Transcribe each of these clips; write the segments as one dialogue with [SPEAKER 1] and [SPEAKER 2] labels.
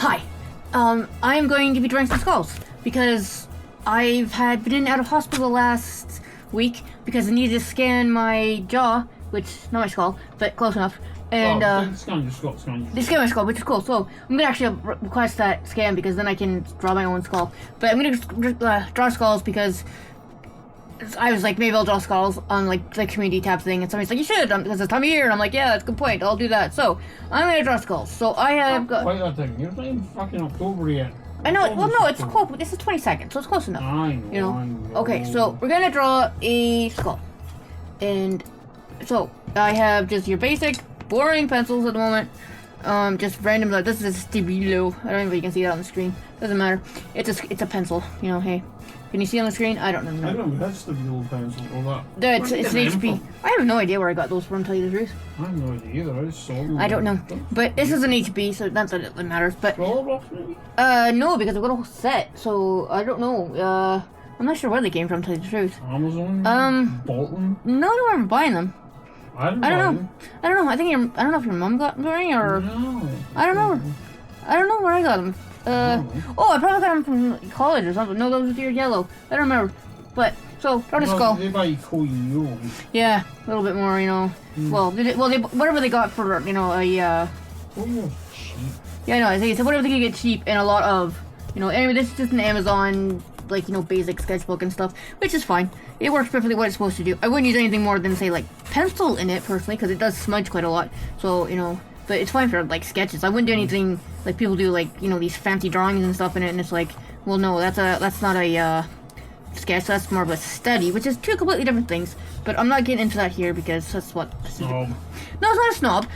[SPEAKER 1] Hi. I'm going to be drawing some skulls because I've been in and out of hospital last week because I needed to scan my jaw, which not my skull, but close enough. And
[SPEAKER 2] scan your skull.
[SPEAKER 1] they scan my skull, which is cool. So I'm gonna actually request that scan because then I can draw my own skull. But I'm gonna draw skulls because I was like, maybe I'll draw skulls on like community tab thing, and somebody's like, you should, because it's time of year, and I'm like, yeah, that's a good point, I'll do that. So I'm gonna draw skulls. So I have got.
[SPEAKER 2] Wait that thing. You're not even fucking October yet.
[SPEAKER 1] I know. Well, no, it's close. This is 22nd, so it's close enough.
[SPEAKER 2] I know.
[SPEAKER 1] You know.
[SPEAKER 2] I know.
[SPEAKER 1] Okay, so we're gonna draw a skull, and so I have just your basic, boring pencils at the moment. Just random. This is a Stabilo. I don't know if you can see that on the screen. Doesn't matter. It's a pencil. You know. Hey. Can you see on the screen? I don't know.
[SPEAKER 2] I don't know, that's the real pencil or that.
[SPEAKER 1] It's an HP. I have no idea where I got those from, to tell you the truth.
[SPEAKER 2] I have no idea either, I just saw them.
[SPEAKER 1] I don't know. But this is an HP, so that's what it matters. But
[SPEAKER 2] Roller blocks maybe?
[SPEAKER 1] no, because I've got a whole set, so I don't know. I'm not sure where they came from, to tell you the truth.
[SPEAKER 2] Amazon? Bolton?
[SPEAKER 1] No, I don't remember buying them.
[SPEAKER 2] I don't
[SPEAKER 1] know. I don't know. I don't know if your mom got them for me or
[SPEAKER 2] No.
[SPEAKER 1] I don't know. I don't know where I got them. I probably got them from college or something. No, those were deer yellow. I don't remember. But so draw the skull.
[SPEAKER 2] They buy you.
[SPEAKER 1] Yeah, a little bit more, you know. Well, whatever they got for, you know, a
[SPEAKER 2] Cheap.
[SPEAKER 1] Yeah, I know. I think it's whatever they can get cheap and a lot of, you know. Anyway, this is just an Amazon, like, you know, basic sketchbook and stuff, which is fine. It works perfectly what it's supposed to do. I wouldn't use anything more than, say, like, pencil in it personally, because it does smudge quite a lot. So, you know. But it's fine for, like, sketches. I wouldn't do anything like people do, like, you know, these fancy drawings and stuff in it, and it's like, well, no, that's not a sketch. That's more of a study, which is two completely different things. But I'm not getting into that here because that's what.
[SPEAKER 2] Snob.
[SPEAKER 1] No, it's not a snob.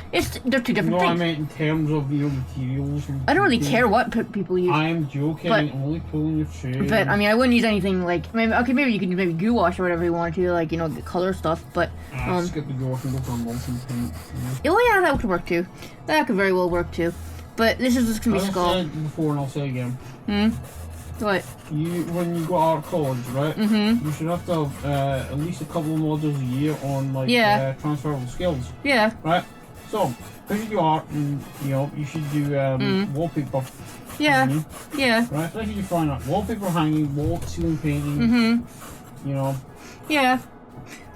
[SPEAKER 1] They're two different things.
[SPEAKER 2] I meant in terms of, you know, materials.
[SPEAKER 1] I don't really care what people use.
[SPEAKER 2] I'm joking.
[SPEAKER 1] But,
[SPEAKER 2] I'm only pulling your shade.
[SPEAKER 1] But I mean, I wouldn't use anything like maybe you could use maybe goo wash or whatever you wanted to, like, you know, the color stuff. But
[SPEAKER 2] skip the goo wash and go for emulsion paint. You know?
[SPEAKER 1] Oh yeah, that could work too. That could very well work too. But this is just gonna be skull.
[SPEAKER 2] I've said before and I'll say again.
[SPEAKER 1] What?
[SPEAKER 2] When you go out of college, right? You should have to have at least a couple of modules a year on like transferable skills.
[SPEAKER 1] Yeah.
[SPEAKER 2] Right. So, because you do art, and you know, you should do wallpaper.
[SPEAKER 1] Yeah.
[SPEAKER 2] Hanging,
[SPEAKER 1] Yeah.
[SPEAKER 2] right. So you find that wallpaper hanging, wall ceiling painting. You know.
[SPEAKER 1] Yeah.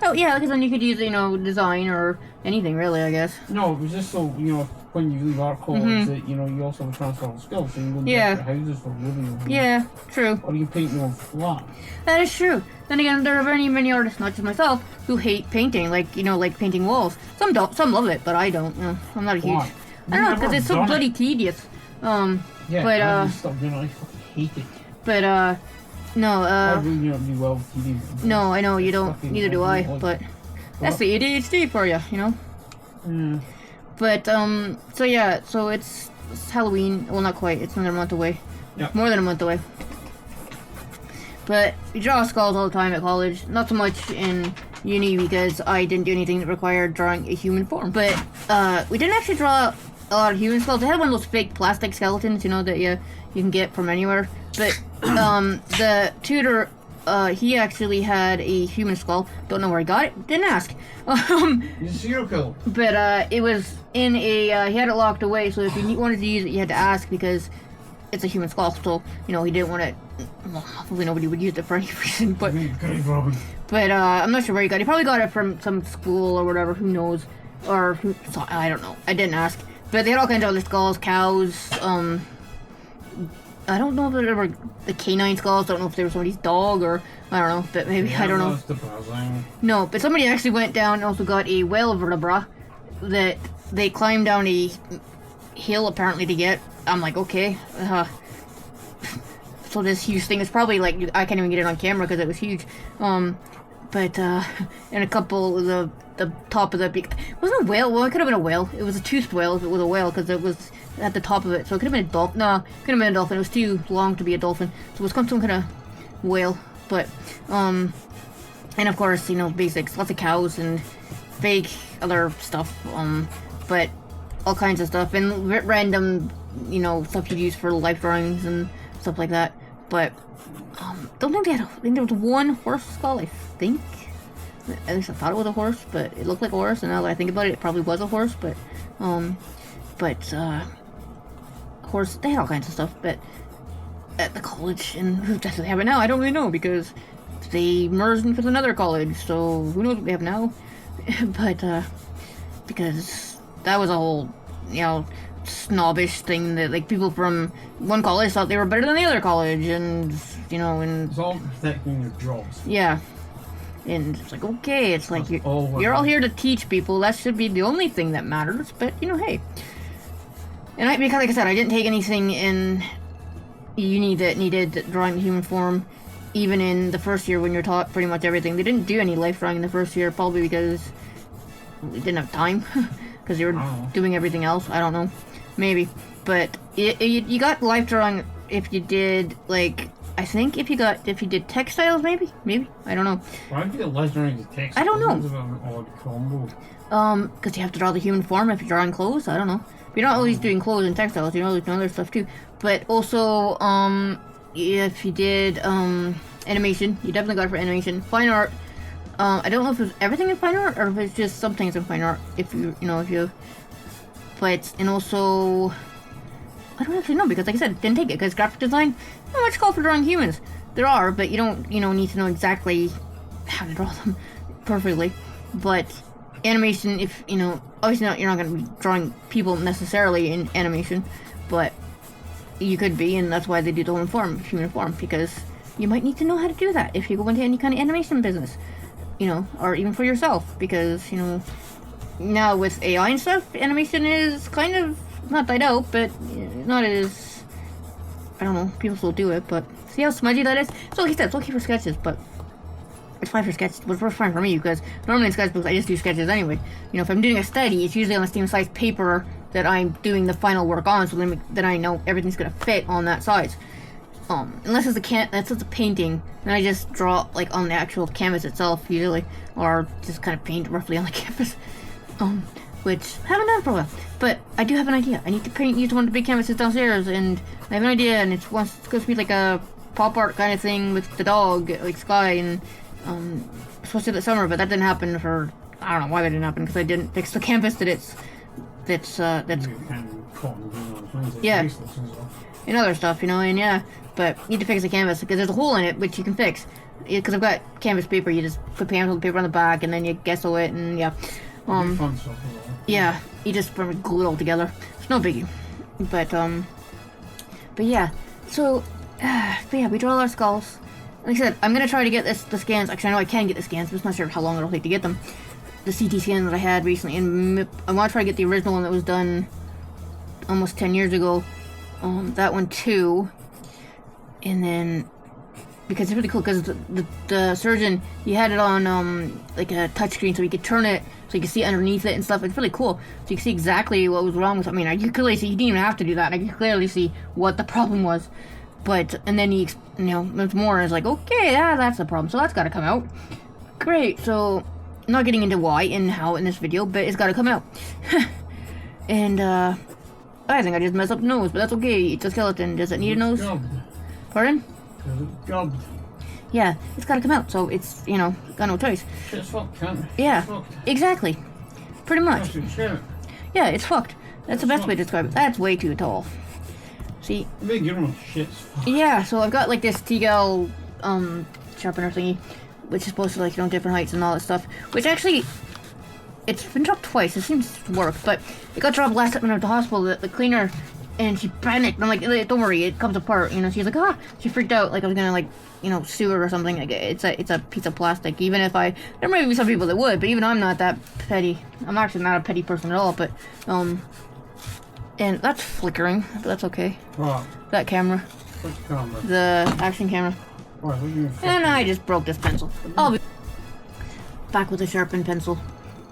[SPEAKER 1] Oh yeah, because then you could use, you know, design or anything really, I guess.
[SPEAKER 2] No, it was just so, you know, when you leave art college that, you know, you also have transferable skills, so you can go to houses for living.
[SPEAKER 1] Yeah, true.
[SPEAKER 2] Or you can paint more flat.
[SPEAKER 1] That is true. Then again, there are many artists, not just myself, who hate painting, like, you know, like painting walls. Some don't, some love it, but I don't. You know, I'm not a huge.
[SPEAKER 2] Why?
[SPEAKER 1] I don't know, because it's so bloody tedious.
[SPEAKER 2] Yeah,
[SPEAKER 1] but
[SPEAKER 2] stuff, you know, I fucking hate it.
[SPEAKER 1] But no,
[SPEAKER 2] I really don't do well with TV.
[SPEAKER 1] No, I know you don't. Neither do I. But that's the ADHD for you, you know.
[SPEAKER 2] Yeah.
[SPEAKER 1] But so yeah, so it's Halloween. Well, not quite. It's another month away.
[SPEAKER 2] Yeah.
[SPEAKER 1] More than a month away. But we draw skulls all the time at college. Not so much in uni because I didn't do anything that required drawing a human form. But we didn't actually draw a lot of human skulls. I had one of those fake plastic skeletons, you know, that you can get from anywhere. But the tutor, he actually had a human skull. Don't know where he got it. Didn't ask.
[SPEAKER 2] He's a serial killer.
[SPEAKER 1] But it was in a. He had it locked away. So if you wanted to use it, you had to ask because it's a human skull. So you know he didn't want it. Well, hopefully nobody would use it for any reason. But I'm not sure where he got it. He probably got it from some school or whatever. Who knows? Or who? So, I don't know. I didn't ask. But they had all kinds of other skulls, cows. I don't know if there were the canine skulls. I don't know if there was somebody's dog or I don't know, but maybe I don't know.
[SPEAKER 2] That's depressing.
[SPEAKER 1] No, but somebody actually went down and also got a whale vertebra that they climbed down a hill apparently to get. I'm like, okay. So this huge thing is probably like I can't even get it on camera because it was huge. But and a couple of the top of the beak. It wasn't a whale. Well, it could have been a whale. It was a toothed whale if it was a whale because it was at the top of it. So it could have been a dolphin. No, it could have been a dolphin. It was too long to be a dolphin. So it was some kind of whale. But and of course, you know, basics. Lots of cows and fake other stuff. But all kinds of stuff and random, you know, stuff you'd use for life drawings and stuff like that. But don't think they had. I think there was one horse skull. I think. At least I thought it was a horse, but it looked like a horse. And now that I think about it, it probably was a horse. But course, they had all kinds of stuff, but at the college, and who does they have it now? I don't really know, because they merged into another college, so who knows what they have now. But, because that was a whole, you know, snobbish thing that, like, people from one college thought they were better than the other college, and, you know, and...
[SPEAKER 2] It's all protecting your jobs.
[SPEAKER 1] Yeah. And it's like, okay, it's like, you're all here to teach people, that should be the only thing that matters, but, you know, hey. And because, like I said, I didn't take anything in uni that needed drawing in human form, even in the first year when you're taught pretty much everything. They didn't do any life drawing in the first year, probably because we didn't have time, because they were doing everything else. I don't know, maybe. But you got life drawing if you did, like, I think if you did textiles, maybe, I don't know.
[SPEAKER 2] Why would you get life drawing to textiles?
[SPEAKER 1] I don't know.
[SPEAKER 2] That's an odd combo.
[SPEAKER 1] Because you have to draw the human form if you're drawing clothes. I don't know. You're not always doing clothes and textiles, you know, there's other stuff too. But also, if you did, animation, you definitely got it for animation. Fine art, I don't know if it was everything in fine art, or if it's just some things in fine art, but, and also, I don't actually know, because like I said, didn't take it, because graphic design, not much call for drawing humans. There are, but you don't, need to know exactly how to draw them perfectly. But animation, if, obviously you're not going to be drawing people necessarily in animation, but you could be, and that's why they do the human form, because you might need to know how to do that if you go into any kind of animation business, or even for yourself, because, now with AI and stuff, animation is kind of not died out, but not as, I don't know, people still do it, but see how smudgy that is? So like I said, it's okay for sketches, but it's fine for sketches, but it's fine for me, because normally in sketchbooks I just do sketches anyway. If I'm doing a study, it's usually on the same size paper that I'm doing the final work on, so then I know everything's gonna fit on that size. Unless it's a painting, then I just draw like on the actual canvas itself usually, or just kind of paint roughly on the canvas. Which I haven't done for a while, but I do have an idea. I need to use one of the big canvases downstairs, and I have an idea, and it's supposed to be like a pop art kind of thing with the dog, like Sky, and supposed to do that summer, but that didn't happen for, I don't know why that didn't happen, because I didn't fix the canvas that's yeah, and other stuff, and yeah, but you need to fix the canvas, because there's a hole in it, which you can fix, because I've got canvas paper, you just put pencil paper on the back, and then you gesso it, and yeah. Yeah, you just glue it all together. It's no biggie. But yeah. So, but yeah, we draw our skulls. Like I said, I'm gonna try to get the scans. Actually, I know I can get the scans, but I'm not sure how long it'll take to get them. The CT scans that I had recently, and I want to try to get the original one that was done almost 10 years ago. That one too. And then, because it's really cool, because the surgeon, he had it on like a touchscreen, so he could turn it so you can see underneath it and stuff. It's really cool, so you can see exactly what was wrong with it. I mean, I could clearly see, he didn't even have to do that, I could clearly see what the problem was. But, and then he, there's more, and it's like, okay, yeah, that's the problem, so that's gotta come out. Great, so, I'm not getting into why and how in this video, but it's gotta come out. And, I think I just messed up the nose, but that's okay, it's a skeleton. Does it need a nose? Pardon?
[SPEAKER 2] Job.
[SPEAKER 1] Yeah, it's gotta come out, so it's, got no choice.
[SPEAKER 2] Shit's fucked, can't it?
[SPEAKER 1] Yeah,
[SPEAKER 2] fucked.
[SPEAKER 1] Exactly. Pretty much. Yeah, it's fucked. That's the best way to describe it. That's way too tall. See?
[SPEAKER 2] Big your shit's fucked.
[SPEAKER 1] Yeah, so I've got like this T-Gal, sharpener thingy, which is supposed to like, different heights and all that stuff, which actually, it's been dropped twice, it seems to work, but it got dropped last time when I went to the hospital, the cleaner, and she panicked. I'm like, don't worry, it comes apart. She's like, she freaked out, like I was gonna like, sue her or something. Like it's a piece of plastic. Even if there might be some people that would, but even I'm not that petty. I'm actually not a petty person at all. But and that's flickering, but that's okay.
[SPEAKER 2] Wow.
[SPEAKER 1] That camera.
[SPEAKER 2] Which camera?
[SPEAKER 1] The action camera.
[SPEAKER 2] What
[SPEAKER 1] And I just broke this pencil. I'll be back with a sharpened pencil.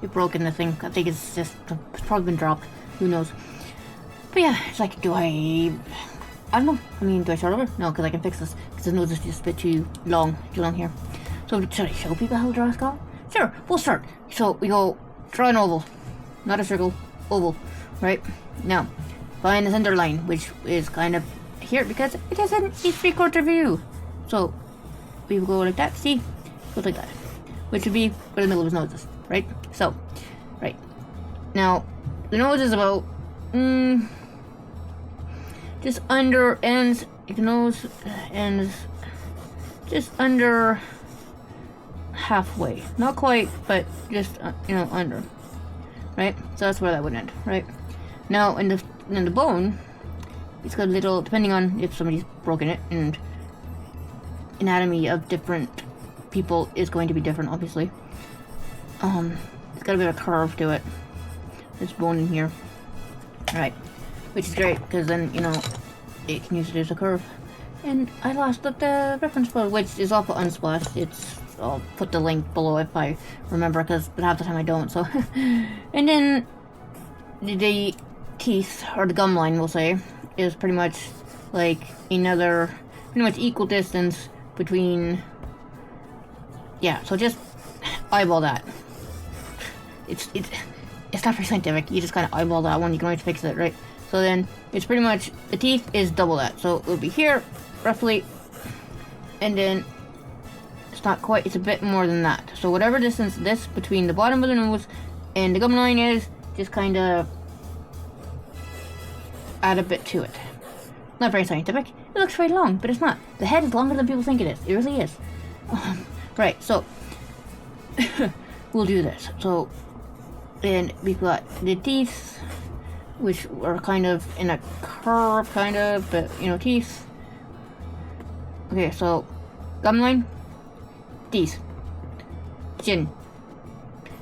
[SPEAKER 1] It broke in the thing. I think it's probably been dropped. Who knows? But yeah, it's like, I don't know. I mean, do I start over? No, because I can fix this. Because the nose is just a bit too long here. So, should I show people how to draw a skull? Sure, we'll start. So, we go, draw an oval. Not a circle, oval. Right? Now, find the center line, which is kind of here, because it has a 3/4 view. So, we will go like that, see? Goes like that. Which would be where the middle of his nose is, right? So, right. Now, the nose is about, just under ends, the nose ends just under halfway. Not quite, but just, under. Right? So that's where that would end, right? Now, in the bone, it's got a little, depending on if somebody's broken it, and anatomy of different people is going to be different, obviously. It's got a bit of curve to it. This bone in here. Right. Which is great, because then, it can use it as a curve. And I lost the reference photo, which is off of Unsplash. I'll put the link below if I remember, because half the time I don't, so. And then the teeth, or the gum line, we'll say, is pretty much like pretty much equal distance between, yeah, so just eyeball that. It's not very scientific, you just kind of eyeball that one, you can always fix it, right? So then, it's pretty much, the teeth is double that, so it would be here, roughly, and then, it's not quite, it's a bit more than that. So whatever distance this between the bottom of the nose and the gum line is, just kind of add a bit to it. Not very scientific. It looks very long, but it's not. The head is longer than people think it is. It really is. Right, so we'll do this. So then we've got the teeth, which are kind of in a curve, but teeth. Okay, so gum line, teeth, chin.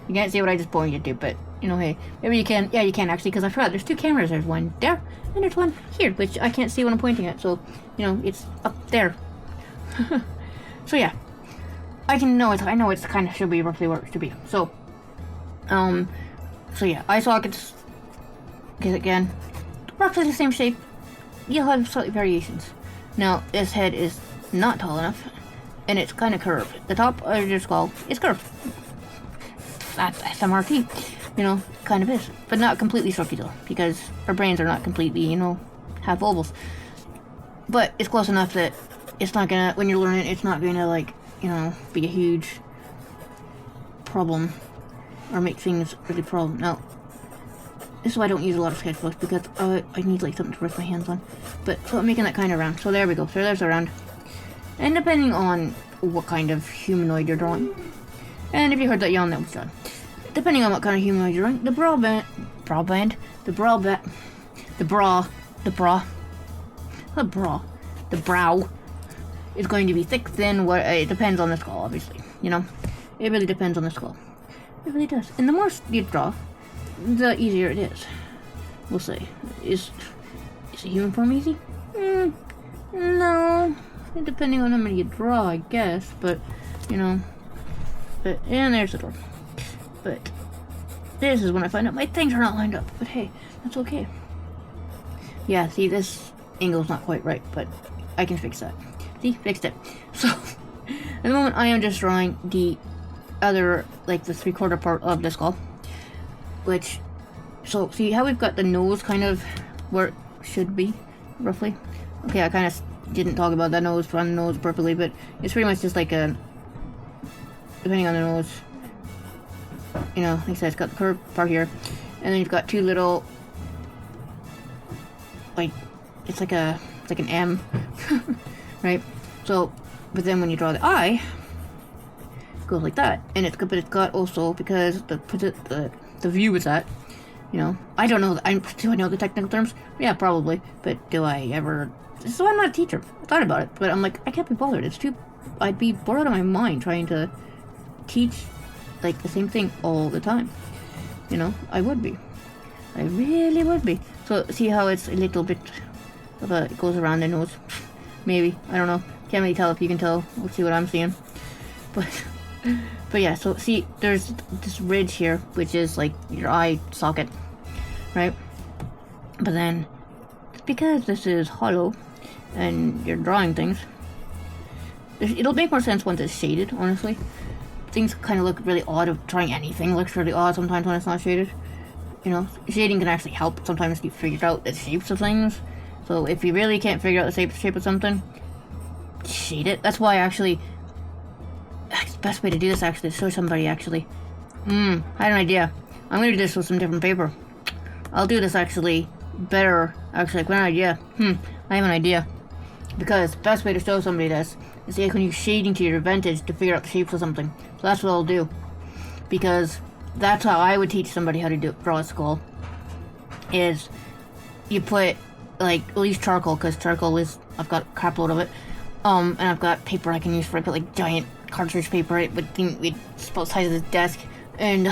[SPEAKER 1] You can't see what I just pointed to, but hey, maybe you can. Yeah, you can actually, because I forgot. There's two cameras. There's one there, and there's one here, which I can't see when I'm pointing at. So, it's up there. So yeah, I know it's kind of should be roughly where it should be. So, so yeah, eye sockets. Again, roughly the same shape. You'll have slight variations. Now, this head is not tall enough, and it's kind of curved. The top of your skull is curved. That's SMRT. Kind of is. But not completely circular, because our brains are not completely, half ovals. But it's close enough that it's not gonna, when you're learning, it's not gonna, be a huge problem, or make things really problem. Now, this is why I don't use a lot of sketchbooks, because I need, something to rest my hands on. But, so I'm making that kind of round. So there we go. So there's a round. And depending on what kind of humanoid you're drawing, and if you heard that yawn, that was John. Depending on what kind of humanoid you're drawing, the brow is going to be thick, thin. It depends on the skull, obviously. It really depends on the skull. It really does. And the more you draw, the easier it is. We'll say. Is a human form easy? No. Depending on how many you draw, I guess. But, and there's the door. But this is when I find out my things are not lined up. But hey, that's okay. Yeah, see, this angle's not quite right, but I can fix that. See, fixed it. So, at the moment, I am just drawing the other, the 3/4 part of the skull. Which, so, see how we've got the nose kind of where it should be, roughly? Okay, I kind of didn't talk about that nose, run the nose perfectly, but it's pretty much just like a, depending on the nose, like I said, it's got the curved part here, and then you've got two little, it's like an M, right? So, but then when you draw the eye, it goes like that, and but it's got also, because the view is that, I don't know, do I know the technical terms? Yeah, probably, but do I ever? So I'm not a teacher. I thought about it, but I'm like, I can't be bothered. I'd be bored out of my mind trying to teach the same thing all the time. I would be. I really would be. So see how it's a little bit of it goes around the nose. Maybe. I don't know. Can't really tell if you can tell. We'll see what I'm seeing. But yeah, so see, there's this ridge here, which is your eye socket, right? But then, because this is hollow, and you're drawing things, it'll make more sense once it's shaded, honestly. Things kind of look really odd. Of trying anything looks really odd sometimes when it's not shaded. Shading can actually help sometimes you figure out the shapes of things. So if you really can't figure out the shape of something, shade it. That's why the best way to do this actually is show somebody actually. I had an idea. I'm gonna do this with some different paper. I'll do this actually better. Actually, an idea. I have an idea. Because the best way to show somebody this is you can use shading to your advantage to figure out the shapes of something. So that's what I'll do. Because that's how I would teach somebody how to draw a skull. Is you put, like, at least charcoal, because charcoal is, I've got a crap load of it. And I've got paper I can use for it, but like giant cartridge paper, it would it's about the size of this desk. And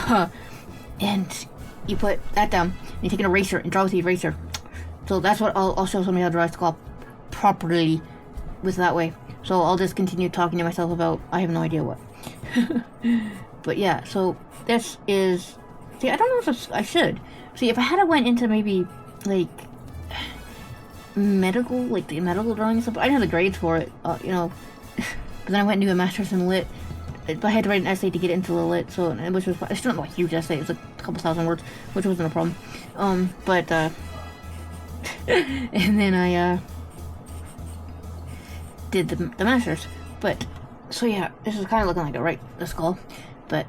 [SPEAKER 1] you put that down, and you take an eraser and draw with the eraser. So that's what I'll show somebody how to draw a skull properly with that way. So I'll just continue talking to myself about I have no idea what. But yeah, so this is, see, I don't know if I should. See, if I had went into maybe like medical, like the medical drawing and stuff, I didn't have the grades for it, you know. But then I went and do a master's in lit. But I had to write an essay to get into the lit, so which was, it's not like a huge essay, it was like a couple thousand words, which wasn't a problem. And then I did the masters. But so yeah, this is kind of looking like the skull, but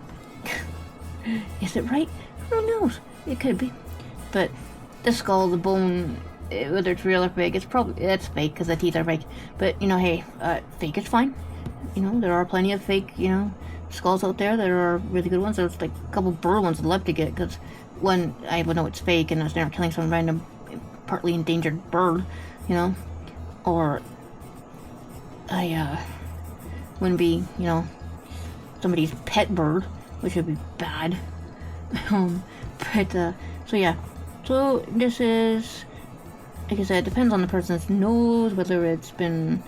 [SPEAKER 1] is it right? Who knows? It could be. But the skull, the bone, whether it's real or fake, it's fake because the teeth are fake. But you know, hey, fake is fine. You know, there are plenty of fake, you know, skulls out there. There are really good ones. There's like a couple bird ones I'd love to get, because one, I would know it's fake and they're not killing some random, partly endangered bird, you know, or I wouldn't be, you know, somebody's pet bird, which would be bad. So yeah, so this is, like I said, it depends on the person's nose, whether it's been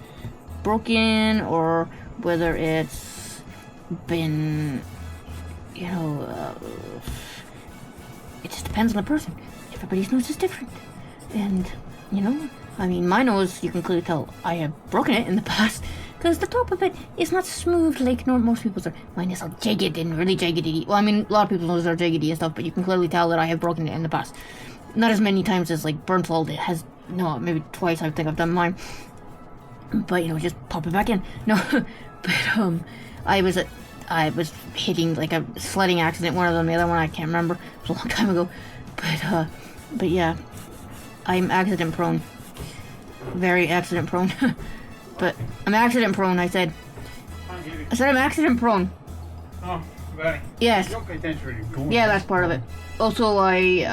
[SPEAKER 1] broken or whether it's been, you know, it just depends on the person. Everybody's nose is different. And, you know, I mean, my nose, you can clearly tell I have broken it in the past, because the top of it is not smooth like most people's are. Mine is all jagged and really jaggedy. Well, I mean, a lot of people's noses are jaggedy and stuff, but you can clearly tell that I have broken it in the past. Not as many times as, like, Bernthal has, no, maybe twice I think I've done mine. But, you know, just pop it back in. No, but, I was hitting, like, a sledding accident, one of them, the other one I can't remember. It was a long time ago. But yeah, I'm accident prone. Very accident prone. But I'm accident prone, I said. I'm accident prone.
[SPEAKER 2] Oh, very.
[SPEAKER 1] Yes.
[SPEAKER 2] You don't pay attention where you're going.
[SPEAKER 1] Yeah, that's part of it. Also, I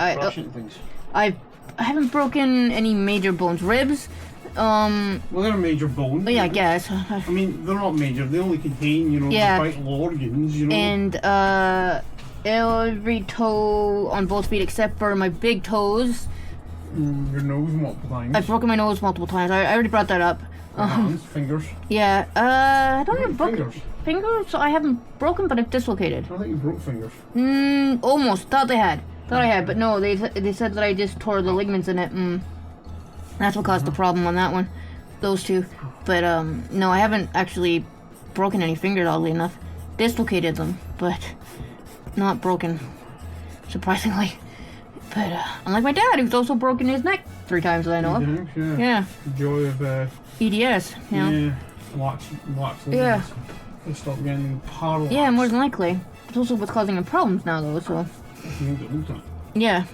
[SPEAKER 1] haven't broken any major bones. Ribs,
[SPEAKER 2] well, they're major bones.
[SPEAKER 1] yeah, I guess.
[SPEAKER 2] I mean, they're not major. They only contain, you know,
[SPEAKER 1] Yeah.
[SPEAKER 2] the vital organs, you know.
[SPEAKER 1] And, every toe on both feet except for my big toes.
[SPEAKER 2] Your nose multiple times.
[SPEAKER 1] I've broken my nose multiple times. I already brought that up.
[SPEAKER 2] Hands, fingers.
[SPEAKER 1] Yeah, I don't have broken
[SPEAKER 2] Fingers.
[SPEAKER 1] fingers. I haven't broken, but I've dislocated.
[SPEAKER 2] I think you broke fingers.
[SPEAKER 1] Almost. Thought I had, but no. They said that I just tore the ligaments in it. That's what caused the problem on that one. Those two. But no, I haven't actually broken any fingers. Oddly enough, dislocated them, but not broken. Surprisingly. But unlike my dad, who's also broken his neck 3 times that I know of.
[SPEAKER 2] Yeah.
[SPEAKER 1] Yeah.
[SPEAKER 2] The joy of
[SPEAKER 1] EDS. You know?
[SPEAKER 2] yeah, wax
[SPEAKER 1] Yeah.
[SPEAKER 2] They stop getting paralyzed.
[SPEAKER 1] Yeah, more than likely. It's also what's causing him problems now, though. So.
[SPEAKER 2] You don't get looked at.
[SPEAKER 1] Yeah,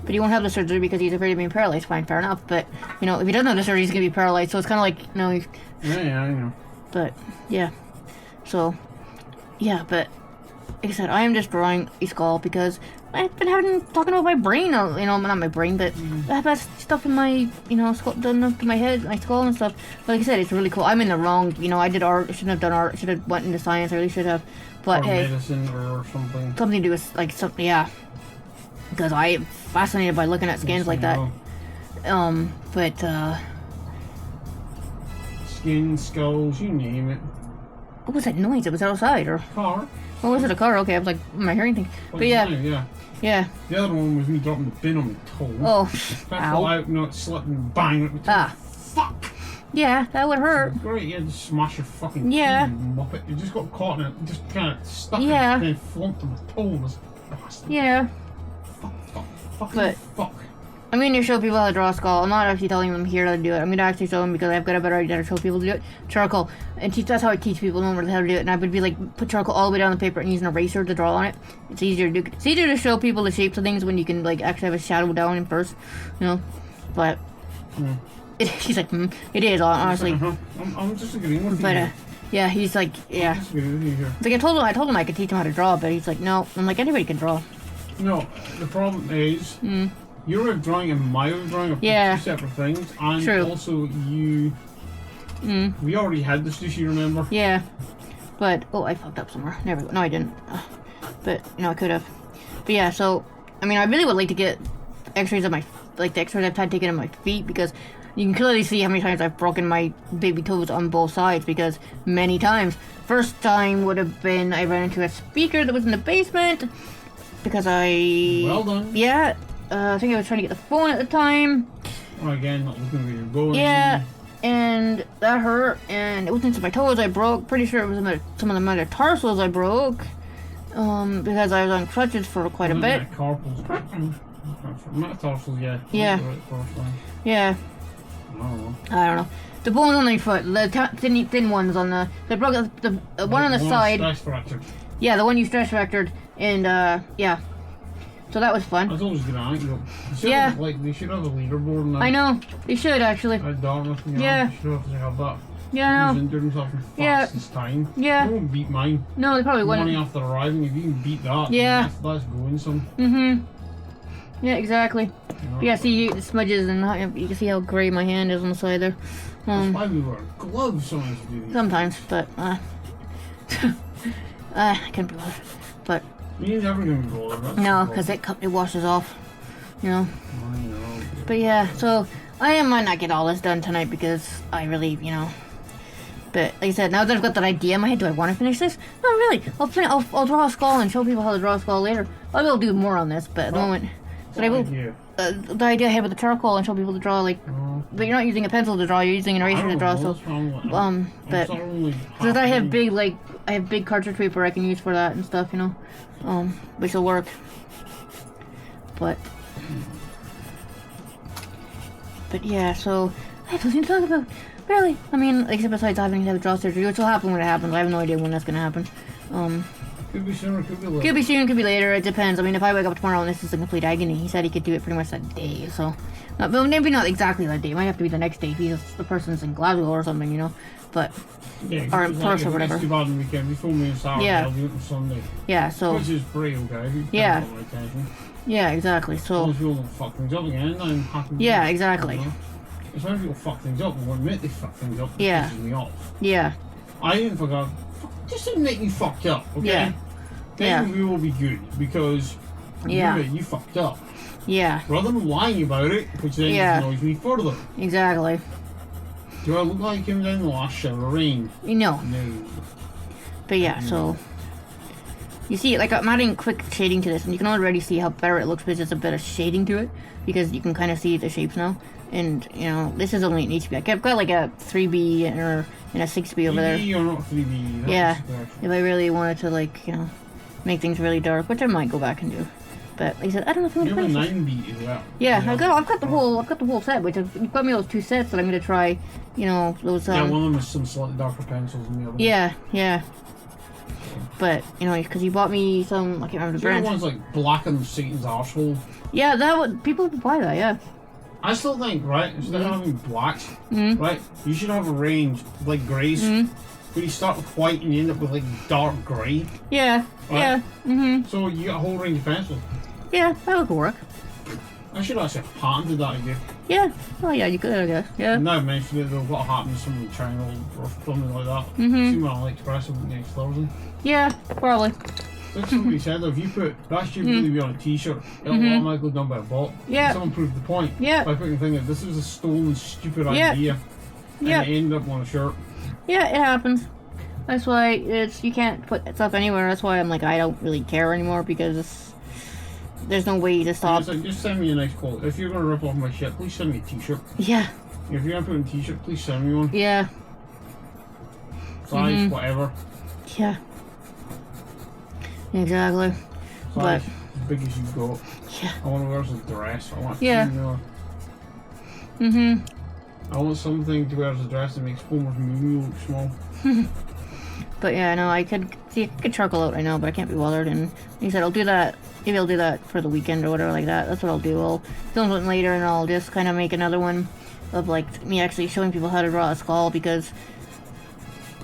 [SPEAKER 1] but he won't have the surgery because he's afraid of being paralyzed. Fine, fair enough. But you know, if he doesn't have the surgery, he's gonna be paralyzed. So it's kind of like, you know.
[SPEAKER 2] Yeah, I know.
[SPEAKER 1] But yeah, so yeah, but like I said, I am just drawing a skull because I've been talking about my brain. You know, not my brain, but I have that stuff in my, you know, done up to my head, my skull and stuff. But like I said, it's really cool. I'm in the wrong. You know, I did art. I shouldn't have done art. I should have went into science. I really should have. But
[SPEAKER 2] Or
[SPEAKER 1] hey,
[SPEAKER 2] medicine or something.
[SPEAKER 1] something to do with like something. Yeah. Because I am fascinated by looking at skins like that.
[SPEAKER 2] Skin, skulls, you name it.
[SPEAKER 1] What was that noise? It was outside, or
[SPEAKER 2] Car.
[SPEAKER 1] what was it? A car? Okay, I was like, am I hearing things? But yeah,
[SPEAKER 2] yeah. The other one was me dropping the bin on my toe.
[SPEAKER 1] Oh,
[SPEAKER 2] That fell
[SPEAKER 1] ow.
[SPEAKER 2] out, not slipped and bang at my toe.
[SPEAKER 1] Ah.
[SPEAKER 2] Fuck!
[SPEAKER 1] Yeah, that would hurt.
[SPEAKER 2] Great, you had to smash your fucking
[SPEAKER 1] Yeah.
[SPEAKER 2] toe, you muppet. You just got caught in it, just kind of stuck
[SPEAKER 1] Yeah.
[SPEAKER 2] it, and then flunked on my toe. This bastard.
[SPEAKER 1] Yeah,
[SPEAKER 2] Fucking
[SPEAKER 1] But-
[SPEAKER 2] fuck.
[SPEAKER 1] I'm going to show people how to draw a skull. I'm not actually telling them here how to do it. I'm going to actually show them because I've got a better idea to show people to do it. Charcoal. And that's how I teach people normally how to do it. And I would be like, put charcoal all the way down the paper and use an eraser to draw on it. It's easier to do. It's easier to show people the shapes of things when you can like actually have a shadow down in first, you know. But He's like, it is, honestly.
[SPEAKER 2] I'm just agreeing with you.
[SPEAKER 1] But, yeah, he's like, yeah.
[SPEAKER 2] I'm just agreeing with you here.
[SPEAKER 1] It's like, I told him I could teach him how to draw, but he's like, no. I'm like, anybody can draw.
[SPEAKER 2] No, the problem is, your way of drawing and my way of drawing are two separate things. And
[SPEAKER 1] True.
[SPEAKER 2] also, we already had this issue, remember?
[SPEAKER 1] Yeah. But, oh, I fucked up somewhere. No, I didn't. But, I could have. But yeah, so, I mean, I really would like to get x-rays of my, like, the x-rays I've had taken of my feet, because you can clearly see how many times I've broken my baby toes on both sides, because many times. First time would have been I ran into a speaker that was in the basement, because
[SPEAKER 2] Well done.
[SPEAKER 1] Yeah, I think I was trying to get the phone at the time.
[SPEAKER 2] Or again, not looking where you're going.
[SPEAKER 1] Yeah, and that hurt, and it wasn't just my toes I broke. Pretty sure it was some of the metatarsals I broke, because I was on crutches for quite a bit.
[SPEAKER 2] Metatarsals, yeah.
[SPEAKER 1] Yeah. Yeah. I don't know. The bones on my foot, the thin ones on they broke the one on the side.
[SPEAKER 2] Stress fractured.
[SPEAKER 1] Yeah, the one you stress fractured, and yeah. So that was fun.
[SPEAKER 2] That's always a good anecdote.
[SPEAKER 1] Yeah.
[SPEAKER 2] They should have a leaderboard now.
[SPEAKER 1] I know. They should actually.
[SPEAKER 2] At Dartmouth,
[SPEAKER 1] Yeah.
[SPEAKER 2] They should have that.
[SPEAKER 1] Yeah.
[SPEAKER 2] He's injured himself in fastest time.
[SPEAKER 1] Yeah.
[SPEAKER 2] You won't beat mine.
[SPEAKER 1] No, they probably wouldn't.
[SPEAKER 2] Morning after arriving, if you can beat that,
[SPEAKER 1] Yeah.
[SPEAKER 2] that's going some.
[SPEAKER 1] Yeah, exactly. Yeah, see the smudges, and you can see how grey my hand is on the side there.
[SPEAKER 2] That's why we wear gloves sometimes to do these.
[SPEAKER 1] Sometimes, but I can't be bothered. But
[SPEAKER 2] You're never gonna be bothered.
[SPEAKER 1] no, because it washes off,
[SPEAKER 2] I know.
[SPEAKER 1] But yeah, so I might not get all this done tonight because I really, But like I said, now that I've got that idea in my head, do I want to finish this? No, really. I'll draw a skull and show people how to draw a skull later. I will do more on this, but at the moment, but I will. The idea I had with the charcoal and show people to draw but you're not using a pencil to draw. You're using an eraser to draw. So but because I have big cartridge paper I can use for that and stuff, which will work. But yeah, so I have nothing to talk about. Really? I mean, except besides having to have jaw surgery, which will happen when it happens. I have no idea when that's gonna happen.
[SPEAKER 2] Could be sooner, could be later.
[SPEAKER 1] Could be soon, could be later. It depends. I mean, if I wake up tomorrow and this is a complete agony, he said he could do it pretty much that day. So, well, maybe not exactly that day. It might have to be the next day if the person's in Glasgow or something, But or in Perth or whatever.
[SPEAKER 2] It's too bad on the weekend. Before me and Saturday, I'll do it on Sunday.
[SPEAKER 1] Yeah. So.
[SPEAKER 2] Which is pretty okay.
[SPEAKER 1] Yeah. Yeah, exactly. So.
[SPEAKER 2] As long as people don't fuck things up again, I'm happy.
[SPEAKER 1] Yeah, exactly.
[SPEAKER 2] It's when people fuck things up and won't admit they fuck things up.
[SPEAKER 1] Yeah.
[SPEAKER 2] Pisses me off.
[SPEAKER 1] Yeah.
[SPEAKER 2] I didn't fuck up. Just admit you fucked up, okay?
[SPEAKER 1] Yeah.
[SPEAKER 2] Then we will be good because you fucked up.
[SPEAKER 1] Yeah.
[SPEAKER 2] Rather than lying about it, which then annoys me further.
[SPEAKER 1] Exactly.
[SPEAKER 2] Do I look like I came down the last shower of rain?
[SPEAKER 1] No.
[SPEAKER 2] No.
[SPEAKER 1] But yeah, so you see, like I'm adding quick shading to this, and you can already see how better it looks because there's a bit of shading to it because you can kind of see the shapes now. And this is only an HB. I've got like a 3B and a 6B over there.
[SPEAKER 2] 3B or not 3B?
[SPEAKER 1] Yeah. If I really wanted to make things really dark, which I might go back and do. But like I said, I don't know if I'm gonna finish
[SPEAKER 2] it. 9B as well.
[SPEAKER 1] Yeah, I've got the whole set, which you've got me those two sets that I'm gonna try. Those.
[SPEAKER 2] Yeah, one of them is some slightly darker pencils and the other.
[SPEAKER 1] Yeah. But because you bought me some, I can't remember the brand.
[SPEAKER 2] The one's like black and Satan's arsehole.
[SPEAKER 1] Yeah, people would buy that. Yeah.
[SPEAKER 2] I still think, right, instead of having blacks, right, you should have a range like greys. Where you start with white and you end up with like dark grey.
[SPEAKER 1] Yeah.
[SPEAKER 2] Right?
[SPEAKER 1] Yeah.
[SPEAKER 2] So you get a whole range of pencils.
[SPEAKER 1] Yeah, that would work.
[SPEAKER 2] I should actually have patented that idea.
[SPEAKER 1] Yeah. Oh yeah, you could, I guess. Yeah.
[SPEAKER 2] And now mentioned it, what happened to someone in China or something like that. See what I'll express it next Thursday.
[SPEAKER 1] Yeah, probably.
[SPEAKER 2] Like somebody said, if you put that should really be on a t-shirt, it'll automatically done by a bot.
[SPEAKER 1] Yeah.
[SPEAKER 2] Someone proved the point.
[SPEAKER 1] Yeah.
[SPEAKER 2] By putting the thing that this was a stolen, stupid idea. And it ended up on a shirt.
[SPEAKER 1] Yeah, it happens. That's why you can't put stuff anywhere. That's why I'm like, I don't really care anymore because there's no way to stop.
[SPEAKER 2] Like, just send me a nice quote. If you're gonna rip off my shit, please send me a t-shirt.
[SPEAKER 1] Yeah.
[SPEAKER 2] If you're gonna put in a t-shirt, please send me one.
[SPEAKER 1] Yeah.
[SPEAKER 2] Size, whatever.
[SPEAKER 1] Yeah. Exactly.
[SPEAKER 2] Size, as big as you got.
[SPEAKER 1] Yeah.
[SPEAKER 2] I want to wear as a dress. I want I want something to wear as a dress that makes Homer's movie look small.
[SPEAKER 1] But yeah, no, I could charcoal out right now, but I can't be bothered. And he said I'll do that. Maybe I'll do that for the weekend or whatever like that. That's what I'll do. I'll film something later, and I'll just kind of make another one. of like me actually showing people how to draw a skull, because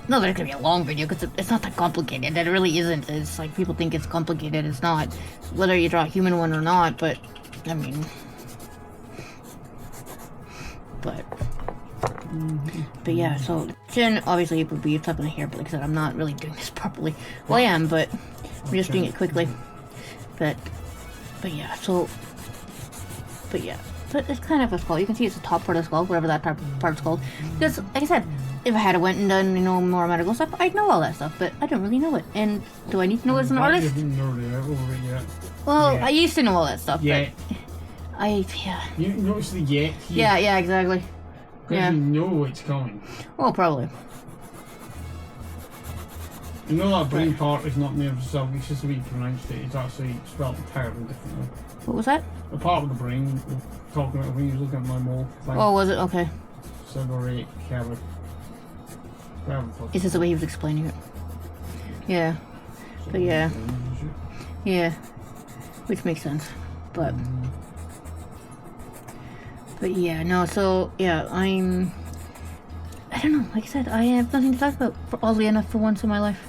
[SPEAKER 1] no, there's gonna be a long video because it's not that complicated. It really isn't. It's like people think it's complicated. It's not. Whether you draw a human one or not, but I mean, but yeah. So chin obviously it would be up in here, but like I said, I'm not really doing this properly. Well, I am, but I'm just doing it quickly. But yeah. So, but yeah. But it's kind of a skull. You can see it's the top part of the skull, whatever that part's called. Because, like I said, if I had went and done, more medical stuff, I'd know all that stuff, but I don't really know it. And do I need to know it as an artist? Well, I used to know all that stuff, but yeah.
[SPEAKER 2] You notice the yet?
[SPEAKER 1] Yeah, exactly.
[SPEAKER 2] Because you know it's coming.
[SPEAKER 1] Well, probably.
[SPEAKER 2] You know that brain part is not nervous itself, it's just the way you pronounced it. It's actually spelled entirely differently.
[SPEAKER 1] What was that?
[SPEAKER 2] The part of the brain we're talking about when you was looking at my mole thing.
[SPEAKER 1] Oh, was it? Okay.
[SPEAKER 2] Separate cavity.
[SPEAKER 1] Is this the way he was explaining it? Yeah. But yeah. Yeah. Which makes sense. But yeah, no, so yeah, I don't know, like I said, I have nothing to talk about, oddly enough, for once in my life.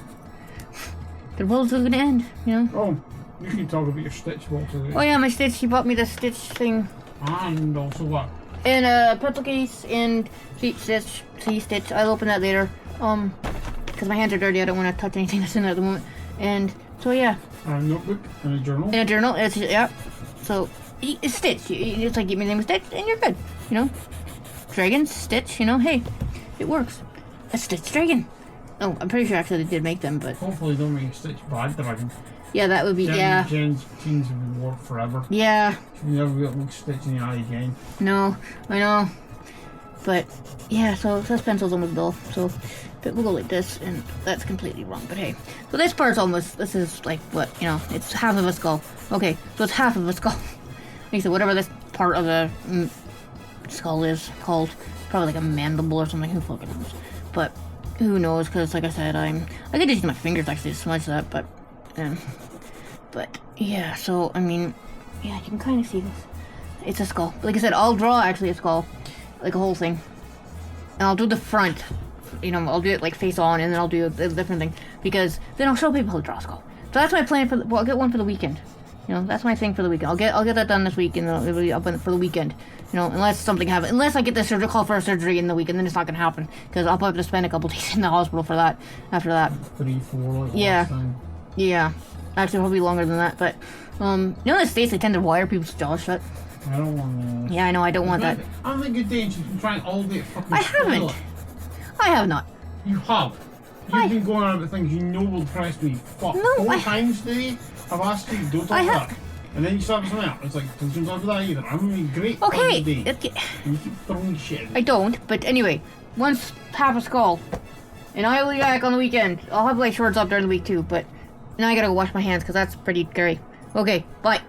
[SPEAKER 1] The world's gonna end, you know?
[SPEAKER 2] Oh, you can talk about your Stitch ball today.
[SPEAKER 1] Oh yeah, my Stitch, she bought me the Stitch thing.
[SPEAKER 2] And also what?
[SPEAKER 1] And a pencil case and C-Stitch. I'll open that later. Because my hands are dirty, I don't want to touch anything that's in there at the moment. And so yeah.
[SPEAKER 2] A notebook and a journal.
[SPEAKER 1] And a journal, yeah. So, it's Stitch. It's like, give me the name of Stitch and you're good, you know? Dragon, Stitch, you know, hey, it works. A Stitch Dragon. Oh, I'm pretty sure actually they did make them, but...
[SPEAKER 2] Hopefully don't make a Stitch Bad Dragon.
[SPEAKER 1] Yeah, that would be,
[SPEAKER 2] Jen's teens would work forever.
[SPEAKER 1] Yeah.
[SPEAKER 2] She'll never be able to look Stitch in the eye again.
[SPEAKER 1] No, I know. But, yeah, so this pencil's almost dull, so... But we'll go like this, and that's completely wrong, but hey. So this part's almost... This is like, what, you know, it's half of a skull. Okay, so it's half of a skull. Like I said, whatever this part of the skull is called. Probably like a mandible or something, who fucking knows. But... Who knows, because like I said, I could just use my fingers actually to smudge that, but yeah, so, I mean, yeah, you can kind of see this. It's a skull. Like I said, I'll draw actually a skull, like a whole thing. And I'll do the front, you know, I'll do it like face on, and then I'll do a different thing, because then I'll show people how to draw a skull. So that's my plan for, well, I'll get one for the weekend. You know, that's my thing for the weekend. I'll get that done this week, and it'll be up for the weekend. You know, unless something happens. Unless I get the surgery call for a surgery in the week, and then it's not gonna happen. Because I'll probably have to spend a couple days in the hospital for that. After that.
[SPEAKER 2] 3, 4, like
[SPEAKER 1] yeah.
[SPEAKER 2] last time.
[SPEAKER 1] Yeah. Actually, probably longer than that. But, you know, in the States, they tend to wire people's jaws shut.
[SPEAKER 2] I don't want that.
[SPEAKER 1] Yeah, I know. I don't want that.
[SPEAKER 2] I'm a good day, and you've been trying all day to fucking
[SPEAKER 1] I haven't. I have not.
[SPEAKER 2] You have. You've been going on about things you know will depress me. Fuck.
[SPEAKER 1] No,
[SPEAKER 2] 4 times today, I've asked you, don't talk about that. And then you start with something else. It's like, don't talk about that either. I'm having a great
[SPEAKER 1] okay.
[SPEAKER 2] day. And you keep throwing shit.
[SPEAKER 1] I don't, but anyway, once half a skull, and I will be back on the weekend. I'll have like shorts up during the week too, but now I gotta go wash my hands because that's pretty scary. Okay, bye.